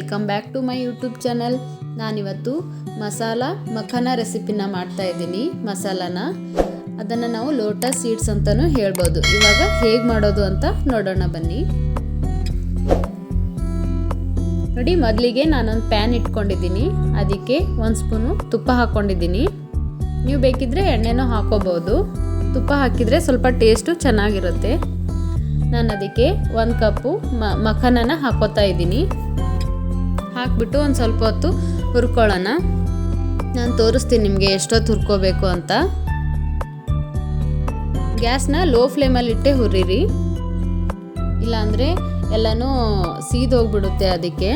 Welcome back to my YouTube channel. ನಾನಿವತ್ತು ಮಸಾಲ ಮಖಾನ ರೆಸಿಪಿನ ಮಾಡ್ತಾ ಇದ್ದೀನಿ. ಮಸಾಲಾನ ಅದನ್ನು ನಾವು ಲೋಟಸ್ ಸೀಡ್ಸ್ ಅಂತಲೂ ಹೇಳ್ಬೋದು. ಇವಾಗ ಹೇಗೆ ಮಾಡೋದು ಅಂತ ನೋಡೋಣ ಬನ್ನಿ. ನೋಡಿ, ಮೊದಲಿಗೆ ನಾನೊಂದು ಪ್ಯಾನ್ ಇಟ್ಕೊಂಡಿದ್ದೀನಿ. ಅದಕ್ಕೆ 1 ಸ್ಪೂನು ತುಪ್ಪ ಹಾಕ್ಕೊಂಡಿದ್ದೀನಿ. ನೀವು ಬೇಕಿದ್ರೆ ಎಣ್ಣೆನೂ ಹಾಕೋಬೋದು. ತುಪ್ಪ ಹಾಕಿದರೆ ಸ್ವಲ್ಪ ಟೇಸ್ಟು ಚೆನ್ನಾಗಿರುತ್ತೆ. ನಾನು ಅದಕ್ಕೆ 1 ಕಪ್ಪು ಮಖಾನನ ಹಾಕೋತಾ ಇದ್ದೀನಿ. ಹಾಕಿಬಿಟ್ಟು ಒಂದು ಸ್ವಲ್ಪ ಹೊತ್ತು ಹುರ್ಕೊಳ್ಳೋಣ. ನಾನು ತೋರಿಸ್ತೀನಿ ನಿಮಗೆ ಎಷ್ಟೊತ್ತು ಹುರ್ಕೋಬೇಕು ಅಂತ. ಗ್ಯಾಸ್ನ ಲೋ ಫ್ಲೇಮಲ್ಲಿ ಇಟ್ಟೆ ಹುರಿರಿ, ಇಲ್ಲಾಂದರೆ ಎಲ್ಲನೂ ಸೀದೋಗ್ಬಿಡುತ್ತೆ. ಅದಕ್ಕೆ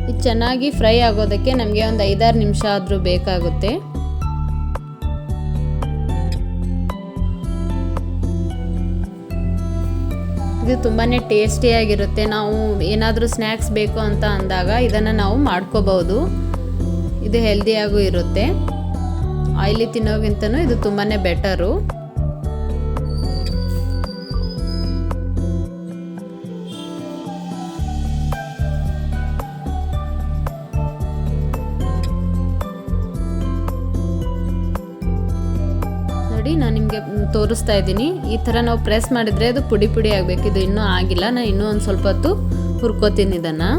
ಇದು ಚೆನ್ನಾಗಿ ಫ್ರೈ ಆಗೋದಕ್ಕೆ ನಮಗೆ ಒಂದು 5-6 ನಿಮಿಷ ಆದರೂ ಬೇಕಾಗುತ್ತೆ. ಇದು ತುಂಬಾ ಟೇಸ್ಟಿಯಾಗಿರುತ್ತೆ. ನಾವು ಏನಾದರೂ ಸ್ನ್ಯಾಕ್ಸ್ ಬೇಕು ಅಂತ ಅಂದಾಗ ಇದನ್ನು ನಾವು ಮಾಡ್ಕೋಬಹುದು. ಇದು ಹೆಲ್ದಿಯಾಗೂ ಇರುತ್ತೆ. ಆಯಿಲಿ ತಿನ್ನೋಗಿಂತನೂ ಇದು ತುಂಬಾ ಬೆಟರು. ನಾನು ನಿಮಗೆ ತೋರಿಸ್ತಾ ಇದ್ದೀನಿ. ಈ ಥರ ನಾವು ಪ್ರೆಸ್ ಮಾಡಿದರೆ ಅದು ಪುಡಿ ಪುಡಿ ಆಗಬೇಕು. ಇದು ಇನ್ನೂ ಆಗಿಲ್ಲ. ನಾನು ಇನ್ನೂ ಒಂದು ಸ್ವಲ್ಪ ಹೊತ್ತು ಹುರ್ಕೋತೀನಿ ಇದನ್ನು.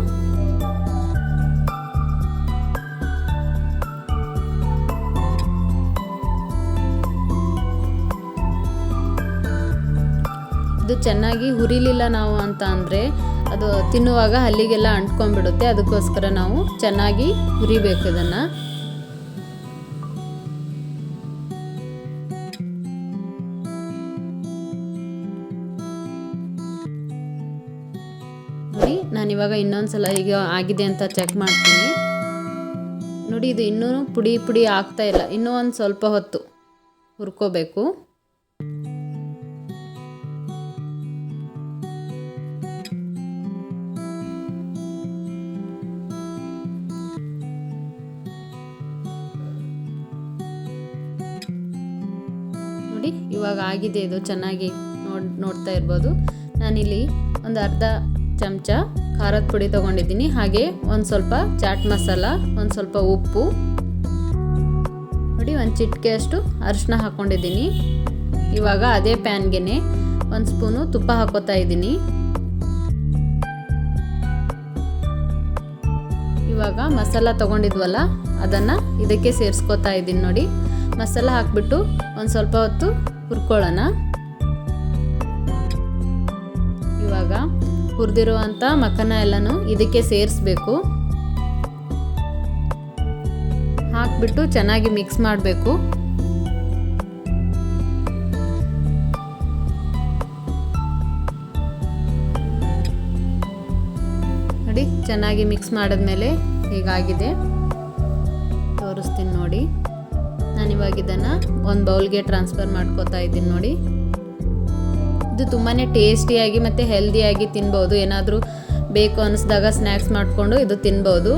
ಇದು ಚೆನ್ನಾಗಿ ಹುರಿಲಿಲ್ಲ ನಾವು ಅಂತ ಅಂದರೆ ಅದು ತಿನ್ನುವಾಗ ಹಲ್ಲಿಗೆಲ್ಲ ಅಂಟ್ಕೊಂಡ್ಬಿಡುತ್ತೆ. ಅದಕ್ಕೋಸ್ಕರ ನಾವು ಚೆನ್ನಾಗಿ ಹುರಿಬೇಕು ಇದನ್ನು. ನೋಡಿ, ನಾನಿವಾಗ ಇನ್ನೊಂದು ಸಲ ಈಗ ಆಗಿದೆ ಅಂತ ಚೆಕ್ ಮಾಡ್ತೀನಿ. ನೋಡಿ, ಇದು ಇನ್ನೂ ಪುಡಿ ಪುಡಿ ಆಗ್ತಾ ಇಲ್ಲ. ಇನ್ನೂ ಒಂದು ಸ್ವಲ್ಪ ಹೊತ್ತು ಹುರ್ಕೋಬೇಕು. ನೋಡಿ, ಇವಾಗ ಆಗಿದೆ. ಇದು ಚೆನ್ನಾಗಿ ನೋಡ್ತಾ ಇರ್ಬೋದು. ನಾನಿಲ್ಲಿ ಒಂದು ಅರ್ಧ ಚಮಚ ಖಾರದ ಪುಡಿ ತೊಗೊಂಡಿದ್ದೀನಿ. ಹಾಗೆ ಒಂದು ಸ್ವಲ್ಪ ಚಾಟ್ ಮಸಾಲ, ಒಂದು ಸ್ವಲ್ಪ ಉಪ್ಪು, ನೋಡಿ ಒಂದು ಚಿಟಿಕೆಯಷ್ಟು ಅರಿಶಿನ ಹಾಕ್ಕೊಂಡಿದ್ದೀನಿ. ಇವಾಗ ಅದೇ ಪ್ಯಾನ್ಗೆ 1 ಸ್ಪೂನು ತುಪ್ಪ ಹಾಕೋತಾ ಇದ್ದೀನಿ. ಇವಾಗ ಮಸಾಲ ತೊಗೊಂಡಿದ್ವಲ್ಲ ಅದನ್ನು ಇದಕ್ಕೆ ಸೇರಿಸ್ಕೋತಾ ಇದ್ದೀನಿ. ನೋಡಿ, ಮಸಾಲ ಹಾಕ್ಬಿಟ್ಟು ಒಂದು ಸ್ವಲ್ಪ ಹೊತ್ತು ಹುರ್ಕೊಳ್ಳೋಣ. ಇವಾಗ ಹುರಿದಿರುವಂಥ ಮಖಾನ ಎಲ್ಲನೂ ಇದಕ್ಕೆ ಸೇರಿಸ್ಬೇಕು. ಹಾಕ್ಬಿಟ್ಟು ಚೆನ್ನಾಗಿ ಮಿಕ್ಸ್ ಮಾಡಬೇಕು. ನೋಡಿ, ಚೆನ್ನಾಗಿ ಮಿಕ್ಸ್ ಮಾಡಿದ್ಮೇಲೆ ಹೀಗಾಗಿದೆ. ತೋರಿಸ್ತೀನಿ ನೋಡಿ. ನಾನಿವಾಗ ಇದನ್ನು ಒಂದು ಬೌಲ್ಗೆ ಟ್ರಾನ್ಸ್ಫರ್ ಮಾಡ್ಕೋತಾ ಇದ್ದೀನಿ. ನೋಡಿ, ಇದು ತುಂಬಾ ಟೇಸ್ಟಿಯಾಗಿ ಮತ್ತು ಹೆಲ್ದಿಯಾಗಿ ತಿನ್ಬೋದು. ಏನಾದರೂ ಬೇಕು ಅನ್ನಿಸ್ದಾಗ ಸ್ನ್ಯಾಕ್ಸ್ ಮಾಡಿಕೊಂಡು ಇದು ತಿನ್ಬೋದು.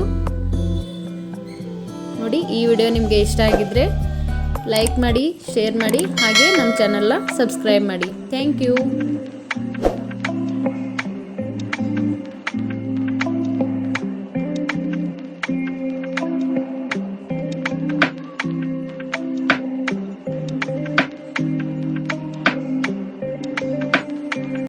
ನೋಡಿ, ಈ ವಿಡಿಯೋ ನಿಮಗೆ ಇಷ್ಟ ಆಗಿದ್ದರೆ ಲೈಕ್ ಮಾಡಿ, ಶೇರ್ ಮಾಡಿ, ಹಾಗೆ ನಮ್ಮ ಚಾನಲ್ನ ಸಬ್ಸ್ಕ್ರೈಬ್ ಮಾಡಿ. Thank you.